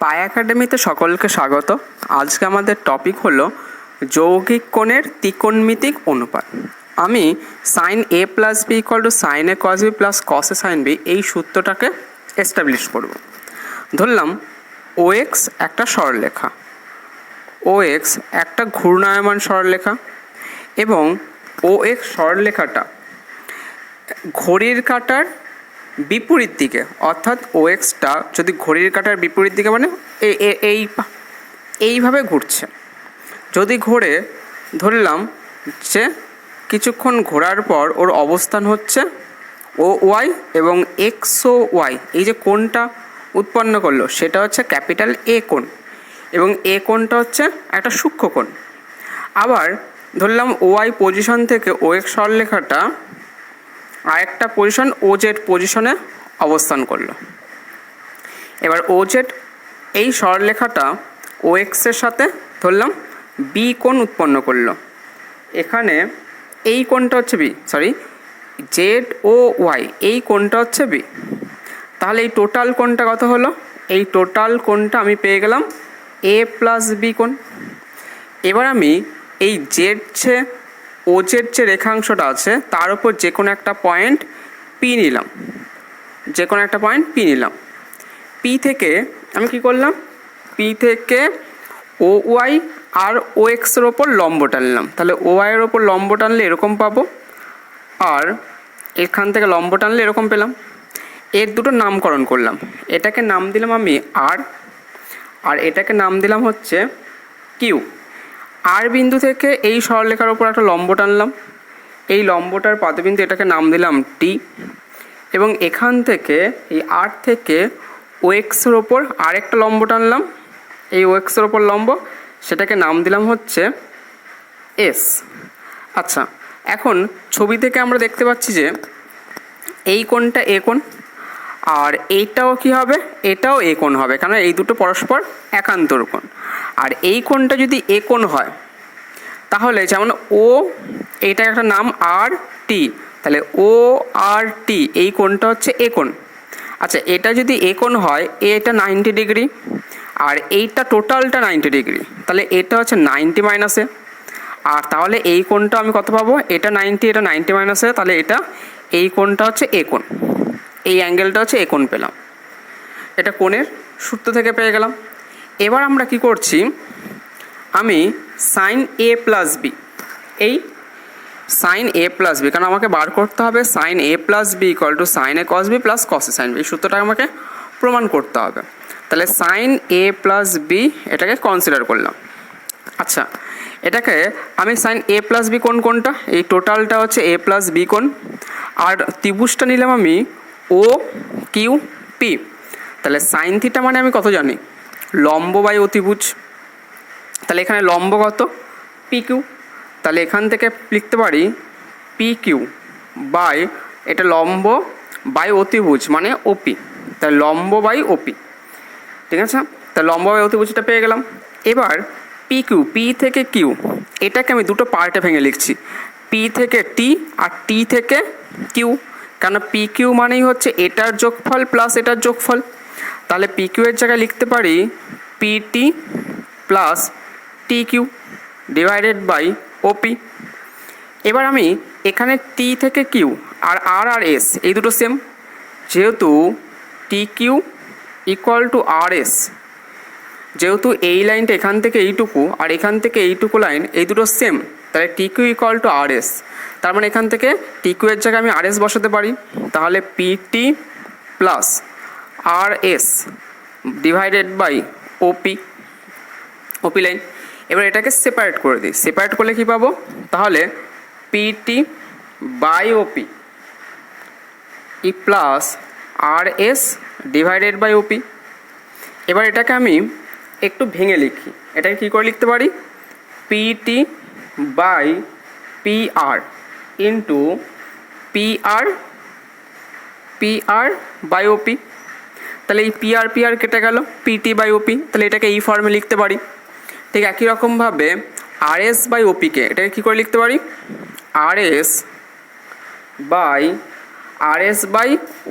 পাই একাডেমিতে সকলকে স্বাগত। আজকে আমাদের টপিক হলো যৌগিক কোণের ত্রিকোণমিতিক অনুপাত। আমি sine A plus B equal to sine A cos B plus cos A sine B এই সূত্রটাকে এস্টাবলিশ করব। ধরলাম ও এক্স একটা সরলরেখা, ও এক্স একটা ঘূর্ণায়মান সরলরেখা এবং ও এক্স সরলরেখাটা ঘড়ির কাঁটার বিপরীত দিকে, অর্থাৎ ও এক্সটা যদি ঘড়ির কাঁটার বিপরীত দিকে মানে এইভাবে ঘুরছে। যদি ঘোরে, ধরলাম যে কিছুক্ষণ ঘোরার পর ওর অবস্থান হচ্ছে ও ওয়াই এবং এক্স ও ওয়াই, এই যে কোণটা উৎপন্ন করলো সেটা হচ্ছে ক্যাপিটাল এ কোণ এবং এ কোণটা হচ্ছে একটা সূক্ষ্ম কোণ। আবার ধরলাম ওয়াই পজিশন থেকে ও এক্স সরলরেখাটা আরেকটা পজিশন ও জেড পজিশনে অবস্থান করলো। এবার ও জেড এই সরলরেখাটা ও এক্সের সাথে ধরলাম বি কোণ উৎপন্ন করলো। এখানে এই কোণটা হচ্ছে বি, জেড ও ওয়াই এই কোণটা হচ্ছে বি। তাহলে এই টোটাল কোণটা কত হলো? এই টোটাল কোণটা আমি পেয়ে গেলাম এ প্লাস বি কোণ। এবার আমি এই জেড ও জেড যে রেখাংশটা আছে তার উপর যে কোনো একটা পয়েন্ট পি নিলাম, পি থেকে আমি কি করলাম, পি থেকে ও ওয়াই আর ও এক্সের ওপর লম্ব টানলাম। তাহলে ও ওয়াইয়ের ওপর লম্ব টানলে এরকম পাবো, আর এখান থেকে লম্ব টানলে এরকম পেলাম। এর দুটো নামকরণ করলাম, এটাকে নাম দিলাম আমি আর এটাকে নাম দিলাম হচ্ছে কিউ। আর বিন্দু থেকে এই সরলরেখার ওপর একটা লম্ব টানলাম, এই লম্বটার পাদবিন্দু এটাকে নাম দিলাম টি, এবং এখান থেকে এই আর থেকে ও এক্সের ওপর আরেকটা লম্ব টানলাম, এই ও এক্সের ওপর লম্ব, সেটাকে নাম দিলাম হচ্ছে এস। আচ্ছা, এখন ছবি থেকে আমরা দেখতে পাচ্ছি যে এই কোণটা এ কোণ আর এইটাও কি হবে, এটাও এ কোণ হবে, কারণ এই দুটো পরস্পর একান্তর কোণ। আর এই কোণটা যদি এ কোণ হয় তাহলে যেমন ও, এইটার একটা নাম আর টি, তাহলে ও আর টি এই কোণটা হচ্ছে এ কোণ। আচ্ছা, এটা যদি এ কোণ হয়, এটা 90 ডিগ্রি আর এইটা টোটালটা 90 ডিগ্রি, তাহলে এটা হচ্ছে 90 মাইনাসে। আর তাহলে এই কোণটা আমি কত পাবো, এটা 90 এটা 90 মাইনাসে, তাহলে এটা এই কোণটা হচ্ছে এ কোণ, এই অ্যাঙ্গেলটা হচ্ছে এ কোণ পেলাম। এটা কোণের সূত্র থেকে পেয়ে গেলাম। এবার আমরা কি করছি, আমি সাইন এ প্লাস বি, এই সাইন এ প্লাস বি, কারণ আমাকে বার করতে হবে sine A plus B equal to sine A cos B plus cos A sine B, এই সূত্রটা আমাকে প্রমাণ করতে হবে। তাহলে সাইন এ প্লাস বি এটাকে কনসিডার করলাম। আচ্ছা, এটাকে আমি সাইন এ প্লাস বি কোনটা, এই টোটালটা হচ্ছে এ প্লাস বি কোণ, আর ত্রিভুজটা নিলাম আমি ও কিউ পি। তাহলে সাইন থিটা মানে আমি কত জানি, লম্ব বাই অতিভুজ। তাহলে এখানে লম্ব কত, পি কিউ, তাহলে এখান থেকে লিখতে পারি পি কিউ বাই, এটা লম্ব বাই অতিভুজ মানে ওপি, তাহলে লম্ব বাই ওপি। ঠিক আছে, তাহলে লম্ব বাই অতিভুজটা পেয়ে গেলাম। এবার পি কিউ, পি থেকে কিউ, এটাকে আমি দুটো পার্টে ভেঙে লিখছি, পি থেকে টি আর টি থেকে কিউ, কেন পি কিউ মানেই হচ্ছে এটার যোগফল প্লাস এটার যোগফল। তাহলে পি কিউ এর জায়গায় লিখতে পারি P T plus T Q divided by OP. এবার আমি এখানে টি থেকে কিউ আর আর এস এই দুটো সেম, যেহেতু T Q equal to R S, যেহেতু এই লাইনটা এখান থেকে এইটুকু আর এখান থেকে এইটুকু লাইন এই দুটো সেম, তাহলে T Q equal to R S, তার মানে এখান থেকে টি কিউ এর জায়গায় আমি আর এস বসাতে পারি। তাহলে P T plus R S divided by OP, OP line. এবার এটাকে সেপারেট করে দিই, সেপারেট করলে কী পাবো, তাহলে পি টি বাই ওপি ই plus R S divided by OP. এবার এটাকে আমি একটু ভেঙে লিখি, এটাকে কী করে লিখতে পারি, P T by P R into P R by OP. তাহলে এই পি আর কেটে গেল, পি টি বাই ওপি, তাহলে এটাকে এই ফর্মে লিখতে পারি। ঠিক একই রকমভাবে আর এস বাই ওপিকে এটাকে কী করে লিখতে পারি, R S by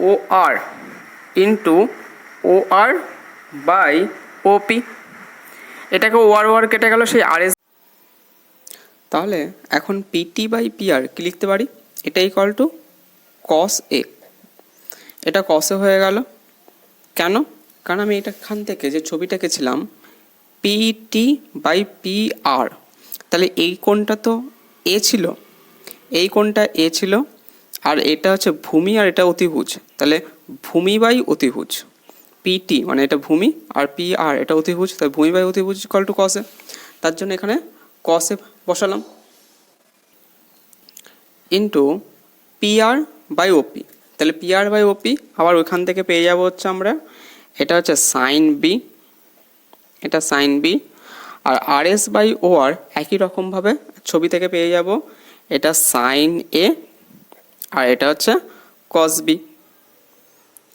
O R into O R by OP. এটাকে ওয়ার কেটে গেল, সেই আর এস। তাহলে এখন পিটি বাই পিআর কী লিখতে পারি? এটা ইকুয়াল টু কস এ। এটা কসে হয়ে গেল। কেন? কারণ আমি এখান থেকে যে ছবিটা এঁকেছিলাম পিটি বাই পি আর, তাহলে এই কোণটা তো এ ছিল, এই কোণটা এ ছিল, আর এটা হচ্ছে ভূমি আর এটা অতিভুজ, তাহলে ভূমি বাই অতিভুজ। পিটি মানে এটা ভূমি আর পি আর এটা অতিভুজ, তাই ভূমি বাই অতিভুজ ইকুয়াল টু কসে। তার জন্য এখানে কসে বসালাম into P R by OP. তাহলে পি আর বাই ওপি আবার ওইখান থেকে পেয়ে যাবো হচ্ছে আমরা, এটা হচ্ছে সাইন বি, এটা সাইন বি, আর R S by O R একই রকমভাবে ছবি থেকে পেয়ে যাব, এটা সাইন এ আর এটা হচ্ছে কস বি।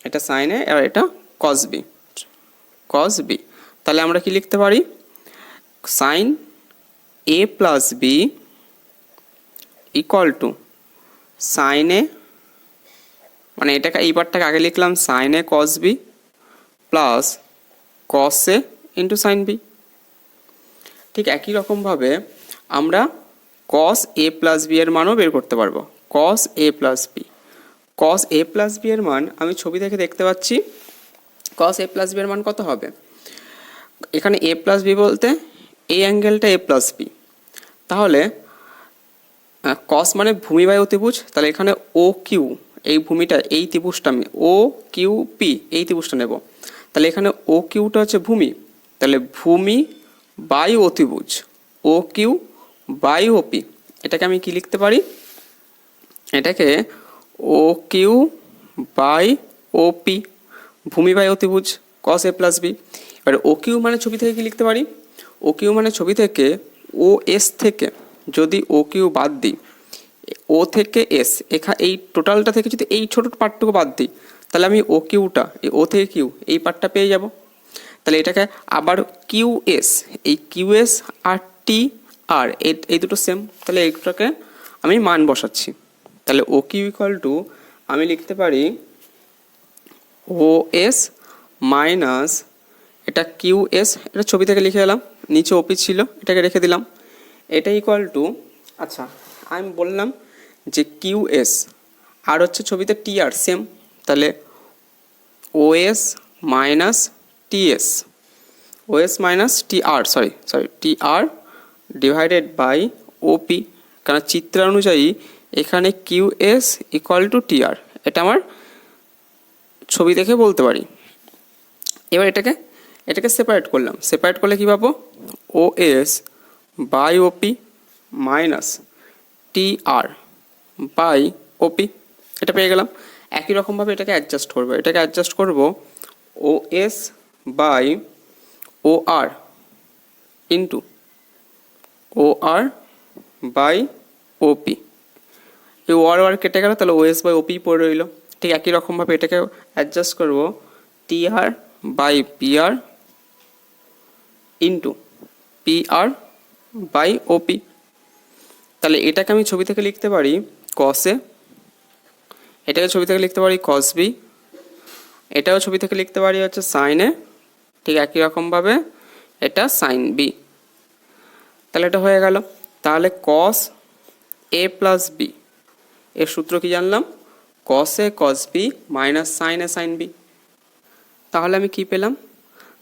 এটা সাইন এ আর এটা কস বি, কস বি। তাহলে আমরা কি লিখতে পারি? Sine A plus B equal to sine A, মানে এটাকে এই পার্টটাকে আগে লিখলাম sine A cos B plus cos A into sine B. ঠিক একই রকমভাবে আমরা কস এ প্লাস বি এর মানও বের করতে পারবো। কস A plus B, cos A plus B এর মান আমি ছবি থেকে দেখতে পাচ্ছি, কস এ প্লাস বি এর মান কত হবে? এখানে এ প্লাস বি বলতে এই অ্যাঙ্গেলটা এ প্লাস বি, তাহলে কস মানে ভূমি বাই অতিভুজ, তাহলে এখানে ও কিউ, এই ভূমিটা এই ত্রিভুজটা আমি ও কিউ পি এই ত্রিভুজটা নেব, তাহলে এখানে ও কিউটা হচ্ছে ভূমি, তাহলে ভূমি বাই অতিভুজ ও কিউ বাই ওপি। এটাকে আমি কি লিখতে পারি? এটাকে ও কিউ বাই ওপি, ভূমি বাই অতিভুজ কস এ প্লাস বি। এবার ও কিউ মানে ছবি থেকে কি লিখতে পারি? ও কিউ মানে ছবি থেকে ও এস থেকে যদি ও কিউ বাদ দিই, ও থেকে এস এই টোটালটা থেকে যদি এই ছোটো পার্টটুকু বাদ দিই, তাহলে আমি ও কিউটা এই ও থেকে কিউ এই পার্টটা পেয়ে যাব। তাহলে এটাকে আবার কিউ এস, এই কিউ এস আর টি আর এই দুটো সেম, তাহলে এইটাকে আমি মান বসাচ্ছি। তাহলে ও কিউ ইকুয়াল টু আমি লিখতে পারি ও এস মাইনাস এটা কিউ এস, এটা ছবি থেকে লিখে এলাম, নিচে ওপি ছিল এটাকে রেখে দিলাম, এটা ইকুয়াল টু, আচ্ছা আমি বললাম যে কিউ এস আর হচ্ছে ছবিতে টি আর সেম, তাহলে O S minus T S, O S minus T R sorry T R divided by OP, কারণ চিত্র অনুযায়ী এখানে Q S equal to T R, এটা আমার ছবি দেখে বলতে পারি। এবার এটাকে সেপারেট করলাম, সেপারেট করলে কী পাবো? O S by OP minus T R by OP, এটা পেয়ে গেলাম। একই রকমভাবে এটাকে অ্যাডজাস্ট করবো, এটাকে অ্যাডজাস্ট করবো O S by O R into O R by OP, এই ও আর কেটে গেল, তাহলে ও এস বাই ওপি পড়ে রইল। ঠিক একই রকমভাবে এটাকে অ্যাডজাস্ট করবো T R by P R into P R by OP. তাহলে এটাকে আমি ছবি থেকে লিখতে পারি কসে, এটাকে ছবি থেকে লিখতে পারি কস বি, এটাও ছবি থেকে লিখতে পারি হচ্ছে সাইনে, ঠিক একই রকমভাবে এটা সাইন বি। তাহলে এটা হয়ে গেল। তাহলে কস এ প্লাস বি এর সূত্র কি জানলাম? কস A cos B minus sine A sine B. তাহলে আমি কি পেলাম?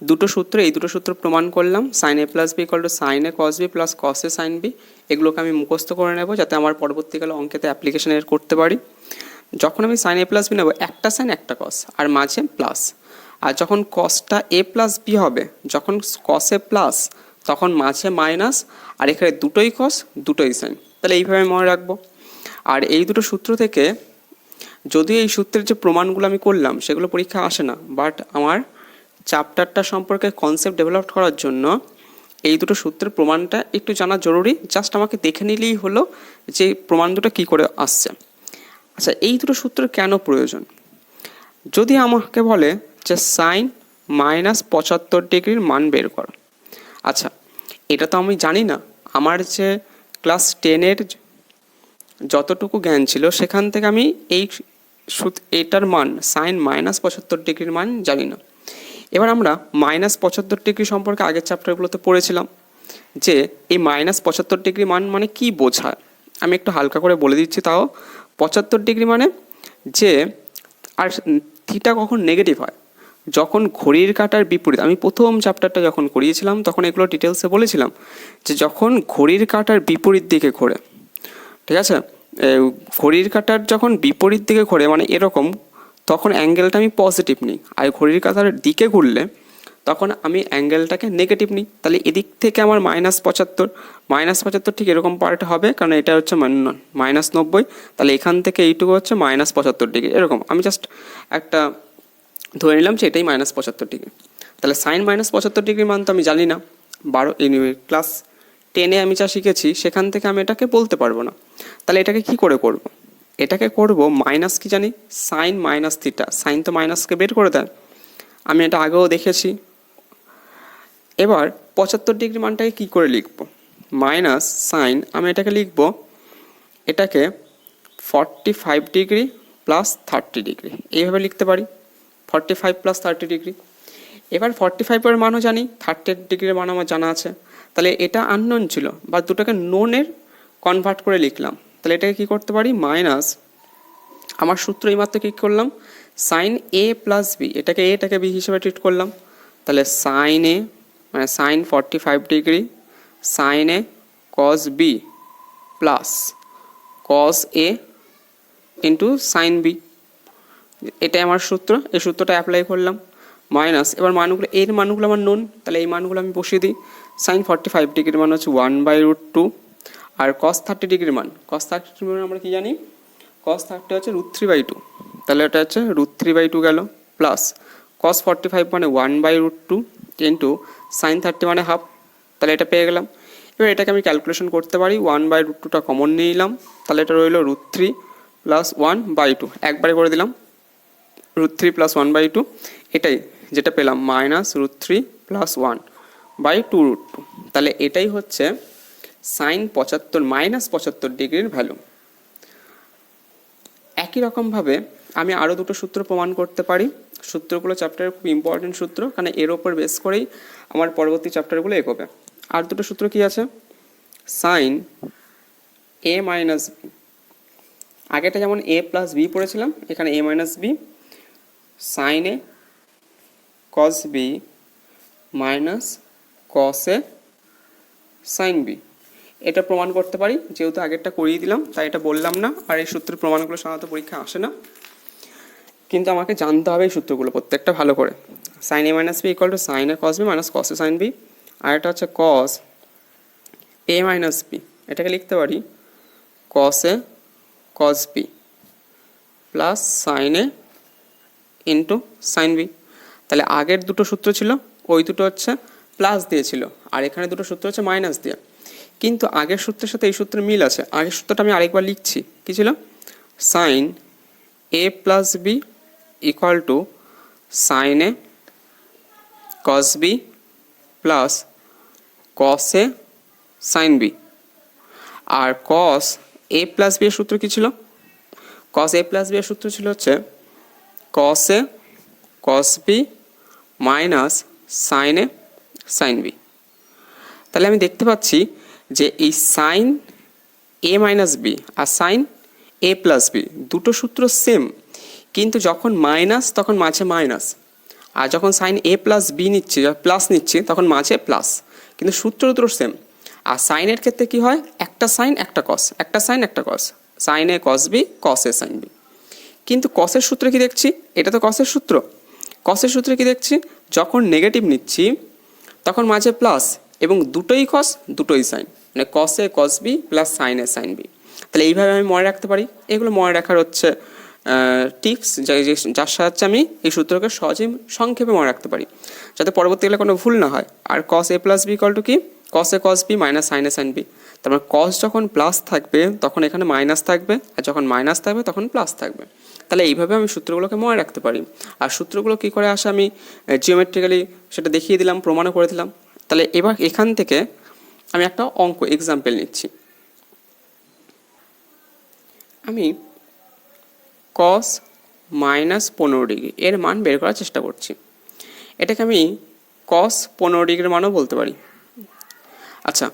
দুটো সূত্র, এই দুটো সূত্র প্রমাণ করলাম, sine A plus B equal to sine A cos B plus cos A sine B. এগুলোকে আমি মুখস্থ করে নেব যাতে আমার পরবর্তীকালে অঙ্কেতে অ্যাপ্লিকেশন এর করতে পারি। যখন আমি সাইন এ প্লাস বি নেব, একটা সাইন একটা কস আর মাঝে প্লাস, আর যখন কসটা এ প্লাস বি হবে, যখন কস এ প্লাস তখন মাঝে মাইনাস, আর এখানে দুটোই কস দুটোই সাইন, তাহলে এইভাবে মনে রাখবো। আর এই দুটো সূত্র থেকে যদিও এই সূত্রের যে প্রমাণগুলো আমি করলাম সেগুলো পরীক্ষা আসে না, বাট আমার চ্যাপ্টারটা সম্পর্কে কনসেপ্ট ডেভেলপ করার জন্য এই দুটো সূত্রের প্রমাণটা একটু জানা জরুরি। জাস্ট আমাকে দেখে নিলেই হলো যে প্রমাণ দুটো কী করে আসছে। আচ্ছা, এই দুটো সূত্র কেন প্রয়োজন? যদি আমাকে বলে যে সাইন মাইনাস 75 ডিগ্রির মান বের কর, আচ্ছা এটা তো আমি জানি না, আমার যে ক্লাস 10-এর যতটুকু জ্ঞান ছিল সেখান থেকে আমি এইটার মান সাইন মাইনাস 75 ডিগ্রির মান জানি না। এবার আমরা -75° সম্পর্কে আগের চ্যাপ্টারগুলোতে পড়েছিলাম যে এই -75° মান মানে কি বোঝায়। আমি একটু হালকা করে বলে দিচ্ছি তাও। 75° মানে যে আর থিটা কখন নেগেটিভ হয়, যখন ঘড়ির কাঁটার বিপরীত। আমি প্রথম চ্যাপ্টারটা যখন করিয়েছিলাম তখন এগুলো ডিটেলসে বলেছিলাম যে যখন ঘড়ির কাঁটার বিপরীত দিকে ঘোরে, ঠিক আছে, ঘড়ির কাঁটার যখন বিপরীত দিকে ঘোরে মানে এরকম, তখন অ্যাঙ্গেলটা আমি পজিটিভ নিই। আর ঘড়ির কাঁটার দিকে ঘুরলে তখন আমি অ্যাঙ্গেলটাকে নেগেটিভ নিই। তাহলে এদিক থেকে আমার -75 ঠিক এরকম পার্ট হবে, কারণ এটা হচ্ছে -90। তাহলে এখান থেকে এইটুকু হচ্ছে -75°, এরকম আমি জাস্ট একটা ধরে নিলাম যে এটাই -75°। তাহলে সাইন -75° মান তো আমি জানি না, ক্লাস 10-এ আমি যা শিখেছি সেখান থেকে আমি এটাকে বলতে পারবো না। তাহলে এটাকে কি করে করব? এটাকে করব মাইনাস, কি জানি, সাইন মাইনাস থিটা। সাইন তো মাইনাসকে বের করে দেয়, আমি এটা আগেও দেখেছি। এবার 75° মানটাকে কী করে লিখব? মাইনাস সাইন, আমি এটাকে লিখব, এটাকে 45° প্লাস 30°, এইভাবে লিখতে পারি। 45 প্লাস 30°। এবার 45-এর মানও জানি, 30°-এর মান আমার জানা আছে। তাহলে এটা আননোন ছিল, বা দুটোকে নোনের কনভার্ট করে লিখলাম। তাহলে এটাকে কী করতে পারি? মাইনাস, আমার সূত্র এইমাত্র কী করলাম, সাইন এ প্লাস বি, এটাকে বি হিসেবে ট্রিট করলাম। তাহলে সাইন এ মানে sign 45°, sign A cos B plus cos A into sine B, এটাই আমার সূত্র। এই সূত্রটা অ্যাপ্লাই করলাম। মাইনাস, এবার মানগুলো, এর মানগুলো আমার নোন, তাহলে এই মানগুলো আমি বসিয়ে দিই। সাইন 45°-এর মান হচ্ছে 1/√2, আর কস 30°-এর মান, আমরা কি জানি, কস 30 হচ্ছে √3/2, তাহলে এটা হচ্ছে √3/2 গেল, প্লাস কস 45 মানে 1/√2 ইন্টু সাইন 30 মানে হাফ, তাহলে এটা পেয়ে গেলাম। এবার এটাকে আমি ক্যালকুলেশন করতে পারি, 1/√2টা কমন নিয়ে নিলাম, তাহলে এটা রইল √3 প্লাস 1/2, একবারে করে দিলাম √3 প্লাস 1/2, এটাই যেটা পেলাম -√3 প্লাস 1/2√2। তাহলে এটাই হচ্ছে সাইন 75 ভ্যালু। একই রকমভাবে আমি আরও দুটো সূত্র প্রমাণ করতে পারি। সূত্রগুলো চ্যাপ্টারের খুব ইম্পর্টেন্ট সূত্র, কারণ এর ওপর বেস করেই আমার পরবর্তী চ্যাপ্টারগুলো এগোবে। আর দুটো সূত্র কি আছে? সাইন এ মাইনাস বি, আগেটা যেমন এ প্লাস বি পড়েছিলাম, এখানে এ minus B, sign A cos B minus cos A sine B, এটা প্রমাণ করতে পারি। যেহেতু আগেরটা করিয়ে দিলাম তাই এটা বললাম না। আর এই সূত্রের প্রমাণগুলো সাধারণত পরীক্ষা আসে না, কিন্তু আমাকে জানতে হবে এই সূত্রগুলো প্রত্যেকটা ভালো করে। Sine A minus B equal to sine A cos B minus cos A sine B, আর এটা হচ্ছে কস এ মাইনাস বি, এটাকে লিখতে পারি cos A cos B plus sine A into sine B. তাহলে আগের দুটো সূত্র ছিল, ওই দুটো হচ্ছে প্লাস দিয়েছিল, আর এখানে দুটো সূত্র হচ্ছে মাইনাস দিয়ে। কিন্তু আগের সূত্রের সাথে এই সূত্রের মিল আছে। আগের সূত্রটা আমি আরেকবার লিখছি, কী ছিল? Sine A plus B equal to sine A cos B plus cos A sine B. আর কস এ প্লাস বি এর সূত্র কী ছিল? কস এ প্লাস বি এর সূত্র ছিল হচ্ছে cos A cos B minus sine A sine B. তাহলে আমি দেখতে পাচ্ছি যে এই sine A minus B R sign A plus B দুটো সূত্র সেম, কিন্তু যখন মাইনাস তখন মাঝে মাইনাস, আর যখন সাইন এ প্লাস বি নিচ্ছি, প্লাস নিচ্ছি, তখন মাঝে প্লাস, কিন্তু সূত্র দুটো সেম। আর সাইনের ক্ষেত্রে কি হয়? একটা সাইন একটা কস, একটা সাইন একটা কস, sign A cos B cos A sine B. কিন্তু কসের সূত্রে কি দেখছি? এটা তো কসের সূত্র। কসের সূত্রে কি দেখছি? যখন নেগেটিভ নিচ্ছি তখন মাঝে প্লাস, এবং দুটোই কস দুটোই সাইন, মানে কস A cos B plus sine A sine B. তাহলে এইভাবে আমি মনে রাখতে পারি। এগুলো মনে রাখার হচ্ছে টিপস, যার সাহায্যে আমি এই সূত্রকে সহজেই সংক্ষেপে মনে রাখতে পারি, যাতে পরবর্তীকালে কোনো ভুল না হয়। আর cos A plus B equal two কি? কস A cos B minus sine A sine B. তার মানে কস যখন প্লাস থাকবে তখন এখানে মাইনাস থাকবে, আর যখন মাইনাস থাকবে তখন প্লাস থাকবে। তাহলে এইভাবে আমি সূত্রগুলোকে মনে রাখতে পারি। আর সূত্রগুলো কী করে আসে আমি জিওমেট্রিক্যালি সেটা দেখিয়ে দিলাম, প্রমাণও করে দিলাম। তাহলে এবার এখান থেকে আমি একটা অঙ্ক এক্সাম্পল নিচ্ছি। আমি কস -15° এর মান বের করার চেষ্টা করছি। এটাকে আমি কস 15 ডিগ্রির মানও বলতে পারি। আচ্ছা,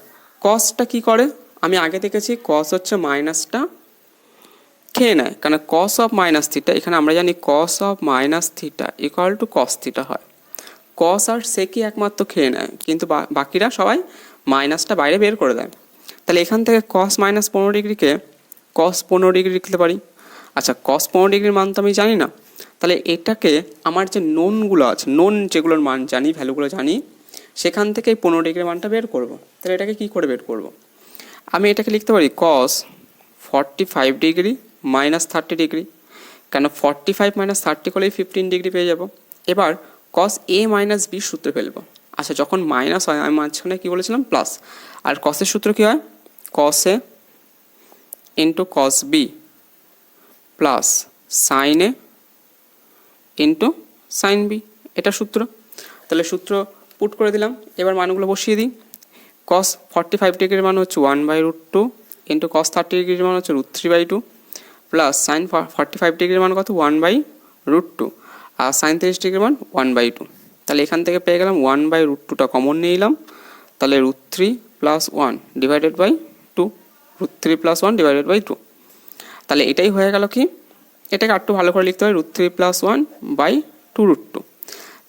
কসটা কি করে? আমি আগে দেখেছি কস হচ্ছে মাইনাসটা খেয়ে নেয়, কারণ কস অফ মাইনাস থিটা, এখানে আমরা জানি cos of minus theta equal to cos theta হয়। কস আর সেকই একমাত্র খেয়ে নেয়, কিন্তু বাকিরা সবাই মাইনাসটা বাইরে বের করে দেয়। তাহলে এখান থেকে কস মাইনাস 15 ডিগ্রিকে কস 15 ডিগ্রি লিখতে পারি। আচ্ছা, কস 15 ডিগ্রির মান তো আমি জানি না, তাহলে এটাকে আমার যে নোনগুলো আছে, নোন যেগুলোর মান জানি, ভ্যালুগুলো জানি, সেখান থেকে এই 15 ডিগ্রির মানটা বের করব। তাহলে এটাকে কী করে বের করব? আমি এটাকে লিখতে পারি কস 45 ডিগ্রি মাইনাস 30 ডিগ্রি, কেন 45 মাইনাস 30 করলেই 15 ডিগ্রি পেয়ে যাব। এবার কস এ মাইনাস বি সূত্রে ফেলবো। আচ্ছা, যখন মাইনাস হয় আমি মাঝখানে কী বলেছিলাম? প্লাস। আর কসের সূত্র কী হয়? Cos A into cos B plus sine A into sine B, এটা সূত্র। তাহলে সূত্র পুট করে দিলাম, এবার মানগুলো বসিয়ে দিই। কস 45 ডিগ্রির মান হচ্ছে 1/√2 ইন্টু কস 30 ডিগ্রির মান হচ্ছে √3/2 প্লাস সাইন 45 ডিগ্রির মান কত? 1/√2 আর সাইন 30 ডিগ্রির মান 1/2। তাহলে এখান থেকে পেয়ে গেলাম 1/√2টা কমন নিয়ে নিলাম, তাহলে √3 plus 1 divided by 2, √3 plus 1 divided by 2। তাহলে এটাই হয়ে গেল কি, এটাকে একটু ভালো করে লিখতে হয় √3 প্লাস 1/2√2।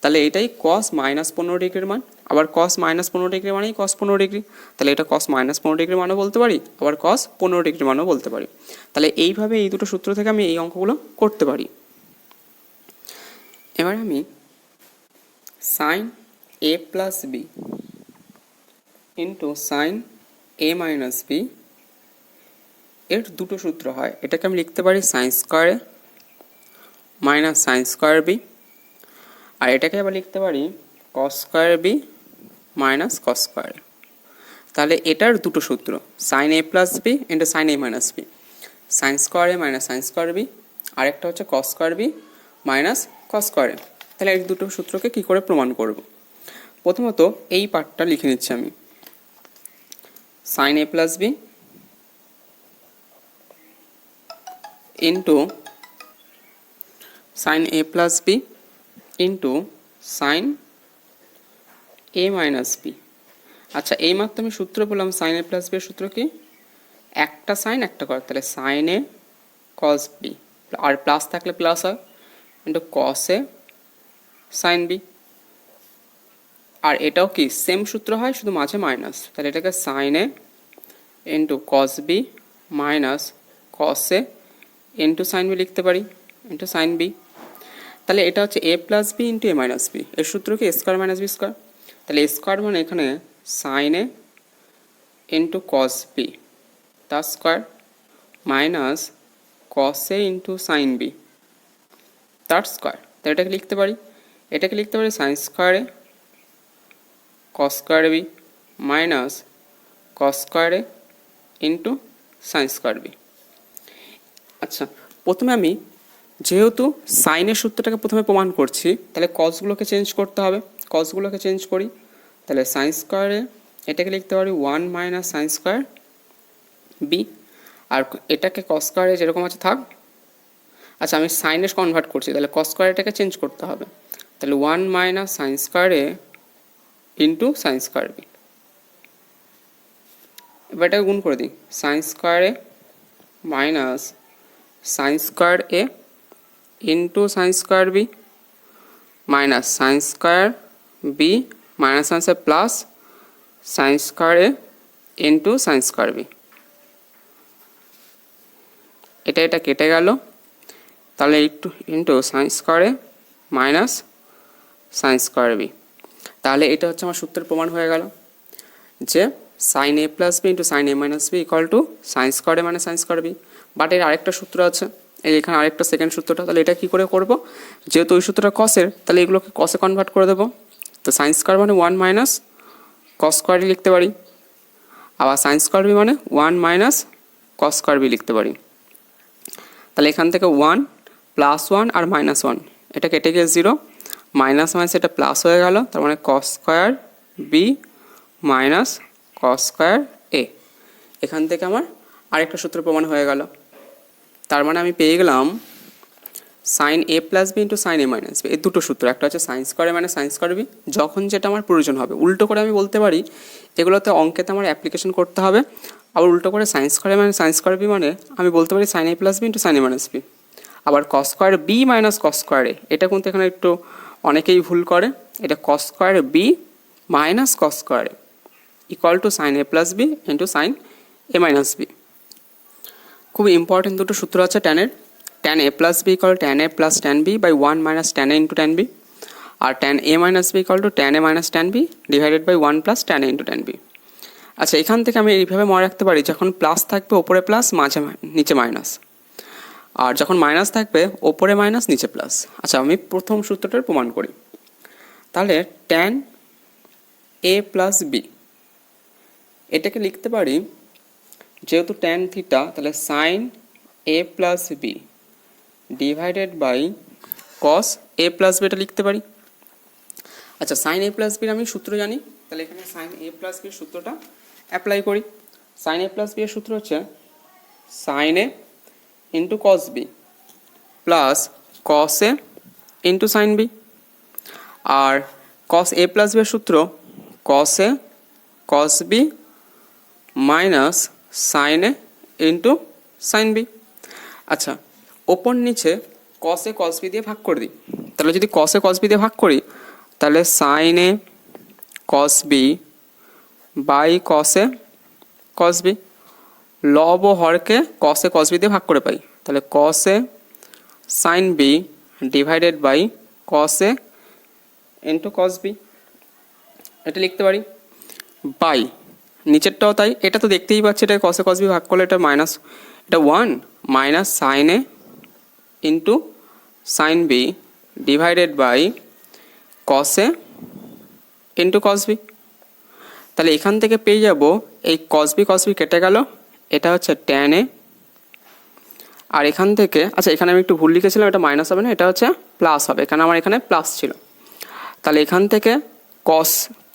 তাহলে এটাই কস মাইনাস 15 ডিগ্রির মান। আবার কস মাইনাস 15 ডিগ্রি মানেই কস 15 ডিগ্রি, তাহলে এটা কস মাইনাস 15 ডিগ্রি মানও বলতে পারি, আবার কস 15 ডিগ্রি মানও বলতে পারি। তাহলে এইভাবে এই দুটো সূত্র থেকে আমি এই অঙ্কগুলো করতে পারি। এবার আমি sine A plus B into sine A minus B এর দুটো সূত্র হয়, এটাকে আমি লিখতে পারি sine square A minus sine square B, আর এটাকে আবার লিখতে পারি cos square B minus cos square. তাহলে এটার দুটো সূত্র, sine A plus B into sine A minus B, sine square A minus sine square B, আরেকটা হচ্ছে cos square B minus cos square A. তাহলে এই দুটো সূত্রকে কী করে প্রমাণ করব? প্রথমত এই পার্টটা লিখে নিচ্ছি আমি, sine A plus B into sine A plus B into sine A minus B. আচ্ছা, এই মাত্র আমি সূত্র বললাম সাইন এ প্লাস বি এর সূত্র কি? একটা সাইন একটা কস, তাহলে sine A cos B, R plus থাকলে প্লাস হয়, into cos A sine B. আর এটাও কি সেম সূত্র হয়, শুধু মাঝে মাইনাস, তাহলে এটাকে sine A into cos B minus cos A into sine B লিখতে পারি, ইন্টু সাইন বি। তাহলে এটা হচ্ছে A plus B into A minus B, এর সূত্র কি? Square minus B square. তাহলে স্কোয়ার মানে এখানে sine A into cos B তার square minus cos A into sine B তার স্কোয়ার। তাহলে এটাকে লিখতে পারি, এটাকে লিখতে পারি sine square A cos square B minus cos square A into sine square B. আচ্ছা, প্রথমে আমি যেহেতু সাইনের সূত্রটাকে প্রথমে প্রমাণ করছি, তাহলে কসগুলোকে চেঞ্জ করতে হবে, কসগুলোকে চেঞ্জ করি। তাহলে সাইন স্কোয়ারে এটাকে লিখতে পারি 1 মাইনাস সাইন স্কোয়ার বি, আর এটাকে কস স্কোয়ারে যেরকম আছে থাক। আচ্ছা, আমি সাইনে কনভার্ট করছি, তাহলে কস স্কোয়ার এটাকে চেঞ্জ করতে হবে, তাহলে 1 মাইনাস সাইন স্কোয়ারে ইন্টু সাইন স্কোয়ার বি। এবার এটাকে গুণ করে দিই, সাইন স্কোয়ারে minus sine square A into sine square B minus sine square B minus sine square plus sine square A into sine square B. এটা কেটে গেল, তাহলে একটু into sine square A minus sine square B. তাহলে এটা হচ্ছে আমার সূত্রের প্রমাণ হয়ে গেল যে sine A plus B into sine A minus B equal to sine square A minus sine square B. But এর আরেকটা সূত্র আছে, এই এখানে আরেকটা সেকেন্ড সূত্রটা, তাহলে এটা কী করে করব? যেহেতু ওই সূত্রটা কসের, তাহলে এগুলোকে কসে কনভার্ট করে দেবো। তো সাইন স্কোয়ার মানে 1 মাইনাস কস স্কোয়ার লিখতে পারি, আবার সাইন স্কোয়ার বি মানে 1 মাইনাস কস স্কোয়ার বি লিখতে পারি। তাহলে এখান থেকে 1 প্লাস 1 আর মাইনাস 1, এটা কেটে গিয়ে 0, মাইনাস মাইনাস এটা প্লাস হয়ে গেল, তার মানে cos square B minus cos square A. এখান থেকে আমার আরেকটা সূত্র প্রমাণ হয়ে গেল। তার মানে আমি পেয়ে গেলাম sign A plus B into sine A minus B, এই দুটো সূত্র, একটা হচ্ছে সাইন স্কোয়ার এ মানে সাইন স্কোয়ার বি, যখন যেটা আমার প্রয়োজন হবে। উল্টো করে আমি বলতে পারি এগুলোতে অঙ্কেতে আমার অ্যাপ্লিকেশন করতে হবে, আবার উল্টো করে সাইন স্কোয়ার এ মানে সাইন স্কোয়ার বি মানে আমি বলতে পারি sine A plus B into sine A minus B. আবার cos square B minus cos square A, এটা কিন্তু এখানে একটু অনেকেই ভুল করে, এটা cos square B minus cos square A equal to sine A plus B into sine A minus B. খুব ইম্পর্টেন্ট দুটো সূত্র আছে ট্যানের, tan a plus b equal to tan a plus tan b by 1 minus tan a into tan b, R tan a minus b equal to tan a minus tan b divided by 1 plus tan a into tan b। আচ্ছা, এখান থেকে আমি এইভাবে মনে রাখতে পারি, যখন plus থাকবে ওপরে প্লাস মাঝে নিচে মাইনাস, আর যখন মাইনাস থাকবে ওপরে মাইনাস নিচে প্লাস। আচ্ছা, আমি প্রথম সূত্রটার প্রমাণ করি। তাহলে tan a plus b এটাকে লিখতে পারি, যেহেতু tan থিটা, তাহলে sin a plus b divided by cos A plus B, এটা লিখতে পারি। আচ্ছা, সাইন এ প্লাস বির আমি সূত্র জানি, তাহলে এখানে সাইন এ প্লাস বির সূত্রটা অ্যাপ্লাই করি। সাইন এ প্লাস বি এর সূত্র হচ্ছে sine A into cos B plus cos A into sine B, আর কস এ প্লাস বি এর সূত্র cos A cos B minus sine A into sine B. আচ্ছা, ওপর নিচে কস এ কস বি দিয়ে ভাগ করে দিই, তাহলে যদি কস এ কস বি দিয়ে ভাগ করি তাহলে sine A cos B by cos A cos B, লব ও হরকে কস এ কস বি দিয়ে ভাগ করে পাই, তাহলে cos A sine B divided by cos A into cos B, এটা লিখতে পারি। বাই নিচেরটাও তাই, এটা তো দেখতেই পাচ্ছি, এটা কস এ কস বি ভাগ করলে এটা মাইনাস, এটা 1 minus sine A into sine B divided by cos A into cos B. তাহলে এখান থেকে পেয়ে যাব এই কস বি কেটে গেল, এটা হচ্ছে ট্যান এ, আর এখান থেকে, আচ্ছা এখানে আমি একটু ভুল লিখেছিলাম, এটা মাইনাস হবে না, এটা হচ্ছে প্লাস হবে, এখানে আমার এখানে প্লাস ছিল। তাহলে এখান থেকে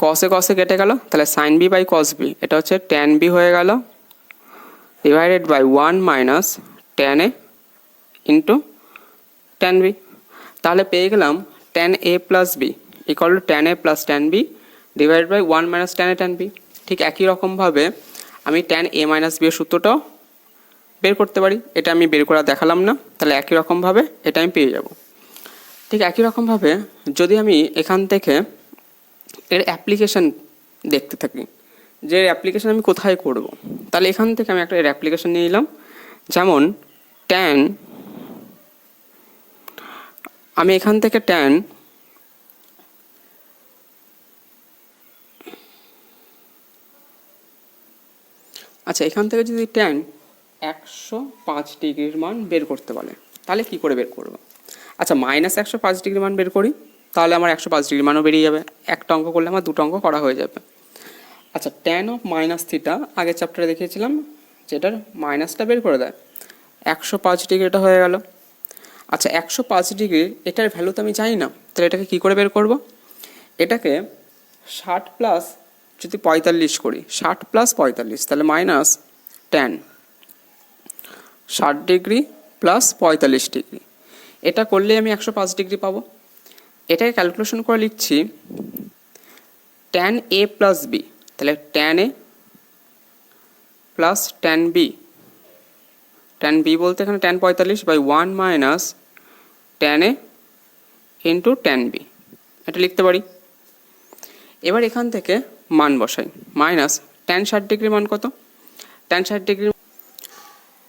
কস এ কেটে গেল, তাহলে sine B by cos B, এটা হচ্ছে ট্যান বি হয়ে গেল divided by 1 minus tan A into tan B. তাহলে পেয়ে গেলাম tan A plus B equal to tan A plus tan B divide by 1 minus tan A tan B. ঠিক একই রকমভাবে আমি ট্যান এ মাইনাস বি এর সূত্রটাও বের করতে পারি, এটা আমি বের করা দেখালাম না, তাহলে একই রকমভাবে এটা আমি পেয়ে যাব। ঠিক একই রকমভাবে যদি আমি এখান থেকে এর অ্যাপ্লিকেশন দেখতে থাকি, যে অ্যাপ্লিকেশন আমি কোথায় করব, তাহলে এখান থেকে আমি একটা এর অ্যাপ্লিকেশন নিয়ে নিলাম, যেমন ট্যান, আমি এখান থেকে ট্যান আচ্ছা এখান থেকে যদি ট্যান 105 ডিগ্রির মান বের করতে বলে, তাহলে কি করে বের করব? আচ্ছা, মাইনাস 105 ডিগ্রির মান বের করি, তাহলে আমার 105 ডিগ্রির মানও বেরিয়ে যাবে, একটা অঙ্ক করলে আমার দুটো অঙ্ক করা হয়ে যাবে। আচ্ছা, ট্যান অফ মাইনাস থিটা আগের চ্যাপ্টারে দেখিয়েছিলাম, যেটার মাইনাসটা বের করে দেয়, 105 ডিগ্রি এটা হয়ে গেল। আচ্ছা, 105 ডিগ্রির এটার ভ্যালু তো আমি জানি না, তাহলে এটাকে কী করে বের করব? এটাকে 60 প্লাস যদি 45 করি, 60 প্লাস 45, তাহলে minus tan 60 degree plus 45 degree, এটা করলেই আমি 105 ডিগ্রি পাবো। এটাকে ক্যালকুলেশন করে লিখছি ট্যান এ প্লাস বি, তাহলে tan A plus tan B, tan B বলতে এখানে tan 45 by 1 minus tan A into tan B, এটা লিখতে পারি। এবার এখান থেকে মান বসাই, মাইনাস ট্যান 60 ডিগ্রির মান কত? ট্যান 60 ডিগ্রি,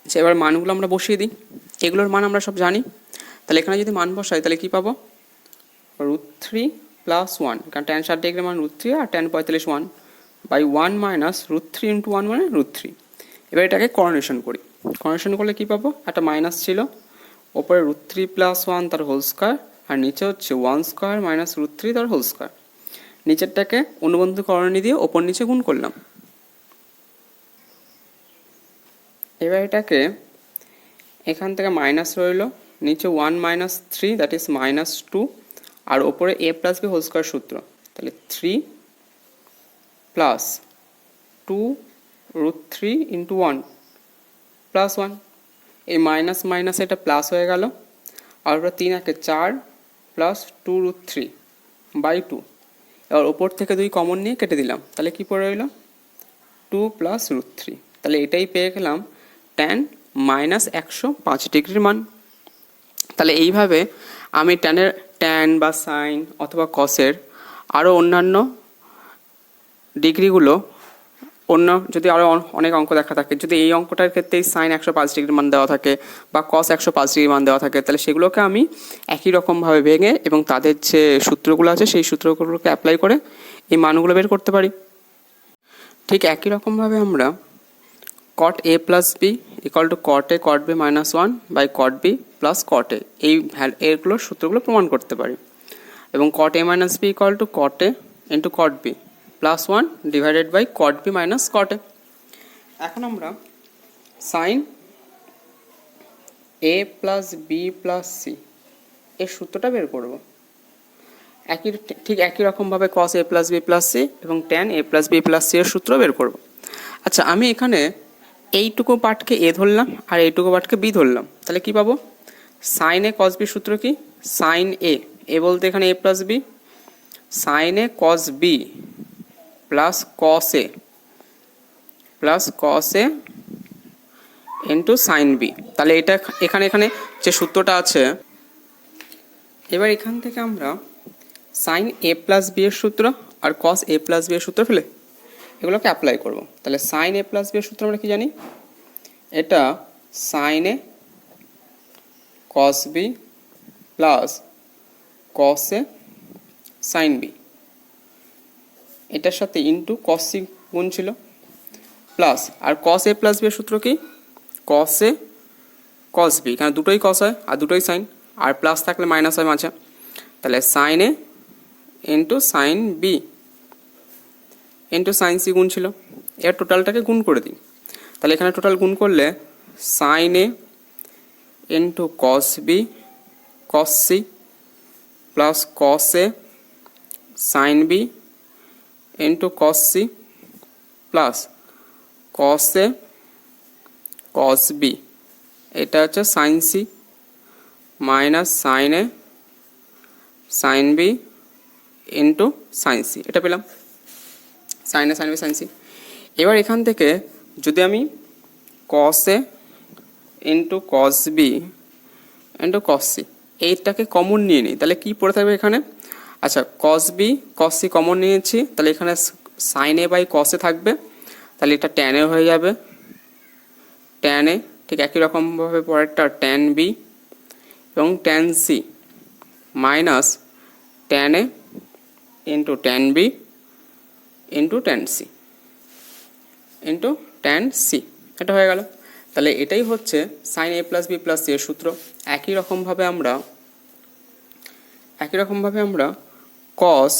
আচ্ছা এবার মানগুলো আমরা বসিয়ে দিই, এগুলোর মান আমরা সব জানি, তাহলে এখানে যদি মান বসাই তাহলে কী পাবো? √3 প্লাস 1, কারণ ট্যান 60 ডিগ্রির মান √3 আর ট্যান 45 1 বাই 1 মাইনাস √3 ইন্টু 1 মানে √3। এবার এটাকে করোনেশন করি, করোনেশন করলে কী পাবো? একটা মাইনাস ছিল, ওপরে √3 প্লাস 1 তার হোল স্কোয়ার, আর নিচে হচ্ছে 1 স্কোয়ার মাইনাস √3 তার হোল স্কোয়ার। নিচেরটাকে অনুবন্ধ করণী দিয়ে ওপর নিচে গুণ করলাম। এবার এটাকে এখান থেকে মাইনাস রইল, নিচে 1 মাইনাস 3 দ্যাট ইজ মাইনাস 2, আর ওপরে এ প্লাস বি হোল স্কোয়ার সূত্র, তাহলে 3 প্লাস 2√3 ইন্টু 1 প্লাস 1, এই মাইনাস মাইনাস এটা প্লাস হয়ে গেল, আর ওপরে 3 একে 4 প্লাস 2√3 বাই 2। এবার ওপর থেকে 2 কমন নিয়ে কেটে দিলাম, তাহলে কি পড়ে রইল 2 প্লাস √3। তাহলে এটাই পেয়ে গেলাম tan -105 ডিগ্রির মান। তাহলে এইভাবে আমি ট্যান বা সাইন অথবা কসের আরও অন্যান্য ডিগ্রিগুলো, অন্য যদি আরও অনেক অঙ্ক দেখা থাকে, যদি এই অঙ্কটার ক্ষেত্রেই সাইন 105 ডিগ্রির মান দেওয়া থাকে বা কস 105 ডিগ্রির মান দেওয়া থাকে, তাহলে সেগুলোকে আমি একই রকমভাবে ভেঙে এবং তাদের যে সূত্রগুলো আছে সেই সূত্রগুলোকে অ্যাপ্লাই করে এই মানগুলো বের করতে পারি। ঠিক একই রকমভাবে আমরা cot a plus B equal to cot a cot b minus 1 by cot b plus cot a এগুলোর সূত্রগুলো প্রমাণ করতে পারি। এবং cot a minus B equal to cot a into cot b plus 1 divided by cot b minus cot a। এখন আমরা sine a plus B plus C এর সূত্রটা বের করব। ঠিক একই রকমভাবে cos a plus B plus C এবং tan a plus B plus C এর সূত্র বের করব। আচ্ছা, আমি এখানে এইটুকু পার্টকে এ ধরলাম আর এইটুকু পার্টকে বি ধরলাম, তাহলে কি পাবো? সাইন এ কস বি সূত্র কি? সাইন এ বলতে এখানে এ plus B, sign A cos B plus cos A into sine B. তাহলে এটা এখানে যে সূত্রটা আছে, এবার এখান থেকে আমরা সাইন এ প্লাস বি এর সূত্র আর কস এ প্লাস বি এর সূত্র ফেলে এগুলোকে অ্যাপ্লাই করব। তাহলে সাইন এ প্লাস বি এর সূত্র আমরা কি জানি? এটা sign A cos B plus cos A sine B, এটার সাথে ইন্টু কস সি গুণ ছিল, plus R cos A plus B এর সূত্র কি? কস এ কস বি, এখানে দুটোই কস হয় আর দুটোই সাইন, আর প্লাস থাকলে মাইনাস হয় মাঝে, তাহলে sine A into sine B into sine C গুণ ছিল। এর টোটালটাকে গুণ করে দিই, তাহলে এখানে টোটাল গুণ করলে sine A into cos B cos C plus cos A sine B into cos C plus cos A cos B, এটা হচ্ছে sine C minus sine A sine B into sine C, এটা পেলাম sine A sine B sine C. এবার এখান থেকে যদি আমি cos A into cos B into cos C এইটাকে কমন নিয়ে নিই, তাহলে কি পড়ে থাকবে এখানে? আচ্ছা, cos B cos C common নিয়েছি, তাহলে এখানে সাইন এ বাই কস এ থাকবে, তাহলে এটা ট্যান এ হয়ে যাবে, ট্যান এ। ঠিক একই রকমভাবে পরেরটা ট্যান বি এবং tan C minus tan A into tan B into tan C into tan C, এটা হয়ে গেল। তাহলে এটাই হচ্ছে sine A plus B plus C এর সূত্র। একই রকমভাবে আমরা cos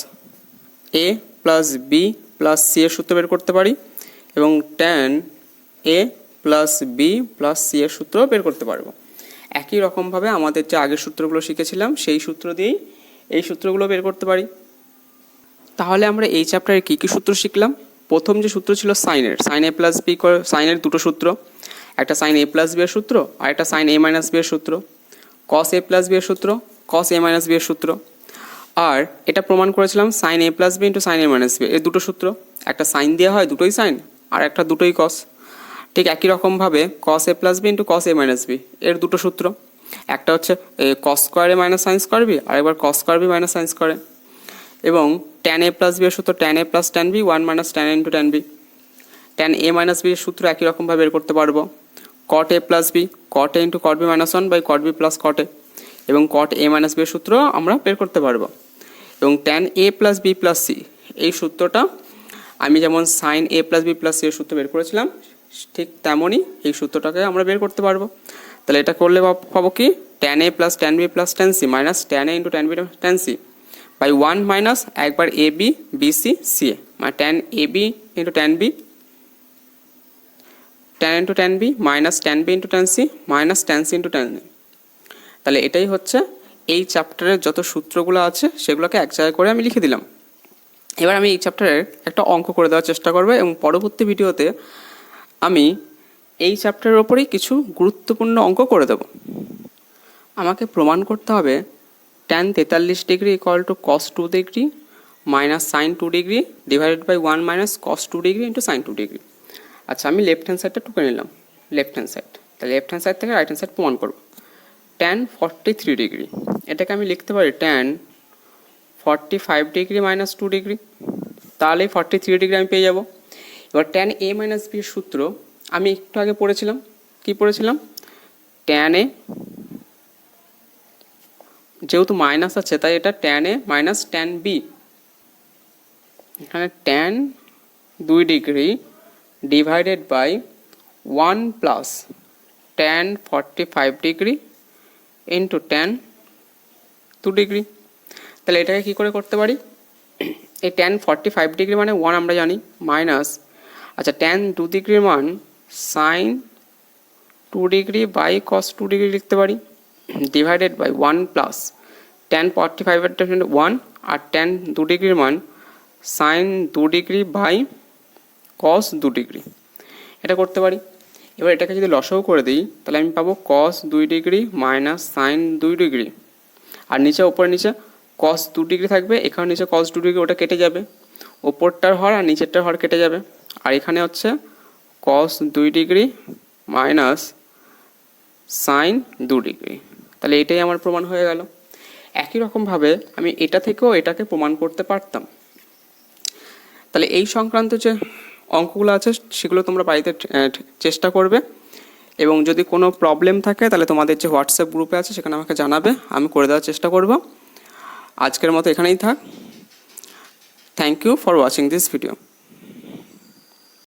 A plus B plus C এর সূত্র বের করতে পারি এবং tan A plus B plus C এর সূত্র বের করতে পারবো। একই রকমভাবে আমাদের যে আগের সূত্রগুলো শিখেছিলাম সেই সূত্র দিয়েই এই সূত্রগুলো বের করতে পারি। তাহলে আমরা এই চ্যাপ্টারে কী কী সূত্র শিখলাম? প্রথম যে সূত্র ছিল সাইন এ প্লাস বি, সাইনের দুটো সূত্র, একটা সাইন এ প্লাস বি এর সূত্র আর একটা সাইন এ মাইনাস বি এর সূত্র, কস এ প্লাস বি এর সূত্র, কস এ মাইনাস বি এর সূত্র, আর এটা প্রমাণ করেছিলাম sign A plus B into sine A minus B এর দুটো সূত্র, একটা সাইন দেওয়া হয় দুটোই সাইন আর একটা দুটোই কস। ঠিক একই রকমভাবে cos A plus B into cos A minus B এর দুটো সূত্র, একটা হচ্ছে cos square A minus sine square B আর একবার cos square B minus sine square. এবং ট্যান এ প্লাস বি এর সূত্র tan A plus tan B 1 minus tan A into tan B. Tan A minus B এর সূত্র একই রকমভাবে বের করতে পারবো, cot A plus B cot A into cot B minus 1 by cot B plus cot A, এবং cot এ minus B এর সূত্র আমরা বের করতে পারবো। এবং tan A plus B plus C এই সূত্রটা আমি যেমন sine A plus B plus C এর সূত্র বের করেছিলাম ঠিক তেমনই এই সূত্রটাকে আমরা বের করতে পারবো। তাহলে এটা করলে পাবো কি? Tan A plus tan B plus tan C minus tan A into tan B tan C by 1 minus একবার A B B C C A, মানে tan A B into tan B tan into tan B minus tan B into tan C minus tan C into tan A. তাহলে এটাই হচ্ছে এই চ্যাপ্টারের যত সূত্রগুলো আছে সেগুলোকে এক জায়গায় করে আমি লিখে দিলাম। এবার আমি এই চ্যাপ্টারের একটা অঙ্ক করে দেওয়ার চেষ্টা করবো এবং পরবর্তী ভিডিওতে আমি এই চ্যাপ্টারের ওপরেই কিছু গুরুত্বপূর্ণ অঙ্ক করে দেব। আমাকে প্রমাণ করতে হবে tan 43 degree equal to cos 2 degree minus sine 2 degree divided by 1 minus cos 2 degree into sine 2 degree. আচ্ছা, আমি লেফট হ্যান্ড সাইডটা টুকে নিলাম, লেফট হ্যান্ড সাইড। তাহলে লেফট হ্যান্ড সাইড থেকে রাইট হ্যান্ড সাইড প্রমাণ করব। tan 43 ডিগ্রি, এটাকে আমি লিখতে পারি tan 45 ডিগ্রি মাইনাস 2 ডিগ্রি, তাহলে 43 ডিগ্রি আমি পেয়ে যাব। এবার tan a মাইনাস b এর সূত্র আমি একটু আগে পড়েছিলাম। কি পড়েছিলাম? tan a, যেহেতু মাইনাস আছে তাই এটা tan a minus tan b। এখানে tan 2 degree divided by 1 plus tan 45 degree into tan 2 degree. তাহলে এটাকে কী করে করতে পারি? এই tan 45 ডিগ্রি মানে 1 আমরা জানি, মাইনাস, আচ্ছা tan 2 ডিগ্রির মান sine 2 degree by cos 2 degree লিখতে পারি, ডিভাইডেড বাই 1 প্লাস tan 45 এর 1 আর tan 2 ডিগ্রির মান sine 2 degree by cos 2 degree. এটা করতে পারি। এবার এটাকে যদি লসাগু করে দিই তাহলে আমি পাবো cos 2 degree minus sine 2 degree, আর নিচে ওপরে নিচে cos 2 ডিগ্রি থাকবে, এখানে নিচে cos 2 ডিগ্রি, ওটা কেটে যাবে, ওপরটার হর আর নিচেরটার হর কেটে যাবে, আর এখানে হচ্ছে cos 2 degree minus sine 2 degree. তাহলে এটাই আমার প্রমাণ হয়ে গেল। একই রকমভাবে আমি এটা থেকেও এটাকে প্রমাণ করতে পারতাম। তাহলে এই সংক্রান্ত যে অঙ্কগুলো আছে সেগুলো তোমরা বাড়িতে চেষ্টা করবে, এবং যদি কোনো প্রবলেম থাকে তাহলে তোমাদের যে হোয়াটসঅ্যাপ গ্রুপে আছে সেখানে আমাকে জানাবে, আমি করে দেওয়ার চেষ্টা করব। আজকের মতো এখানেই থাক। Thank you for watching this video.